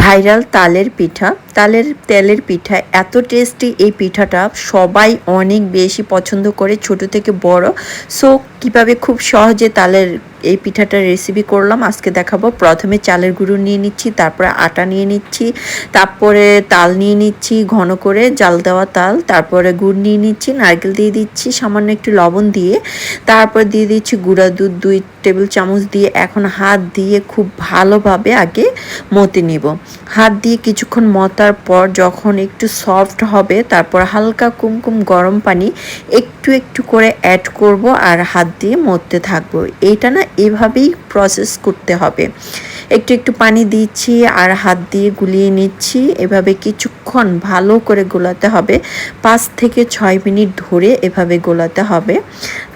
Viral তালের পিঠা। তেলের পিঠা এত টেস্টি, এই পিঠাটা সবাই অনেক বেশি পছন্দ করে, ছোট থেকে বড়। সো কিভাবে খুব সহজে তালের এই পিঠাটার রেসিপি করলাম আজকে দেখাবো। প্রথমে চালের গুঁড়ো নিয়ে নিচ্ছি, তারপরে আটা নিয়ে নিচ্ছি, তারপরে তাল নিয়ে নিচ্ছি ঘন করে জাল দেওয়া তাল, তারপরে গুড় নিয়ে নিচ্ছি, নারকেল দিয়ে দিচ্ছি সামান্য একটু লবণ দিয়ে, তারপর দিয়ে দিচ্ছি গুঁড়া দুধ 2 টেবিল চামচ দিয়ে। এখন হাত দিয়ে খুব ভালোভাবে আগে মতে নিব। হাত দিয়ে কিছুক্ষণ মতার পর যখন একটু সফট হবে, তারপর হালকা কুমকুম গরম পানি একটু একটু করে অ্যাড করব আর হাত দিয়ে মতে থাকবো। এইটা না এভাবেই প্রসেস করতে হবে। একটু একটু পানি দিচ্ছি আর হাত দিয়ে গুলিয়ে নিচ্ছি। এভাবে কিছুক্ষণ ভালো করে গোলাতে হবে, 5 থেকে 6 মিনিট ধরে এভাবে গোলাতে হবে।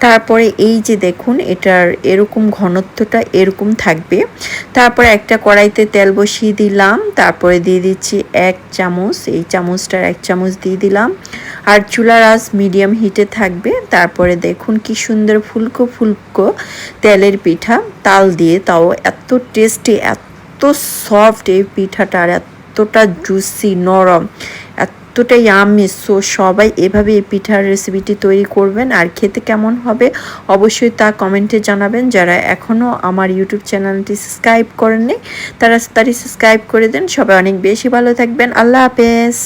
তারপরে এই যে দেখুন, এটার এরকম ঘনত্বটা এরকম থাকবে। তারপরে একটা কড়াইতে তেল বসিয়ে দিলাম, তারপরে দিয়ে দিচ্ছি 1 চামচ, এই চামচটার 1 চামচ দিয়ে দিলাম। আর চুলার আঁচ মিডিয়াম হিটে থাকবে। তারপরে দেখুন কি সুন্দর ফুলকো ফুলকো তেলের পিঠা, তাল দিয়ে, তাও এত টেস্টি, এত সফট এই পিঠাটা, আর এতটা জুসি নরম, এতটা ইয়ামি। সো সবাই এভাবে এই পিঠার রেসিপিটি তৈরি করবেন, আর খেতে কেমন হবে অবশ্যই তা কমেন্টে জানাবেন। যারা এখনও আমার ইউটিউব চ্যানেলটি সাবস্ক্রাইব করেননি তারা সাবস্ক্রাইব করে দেন। সবাই অনেক বেশি ভালো থাকবেন। আল্লাহ হাফেজ।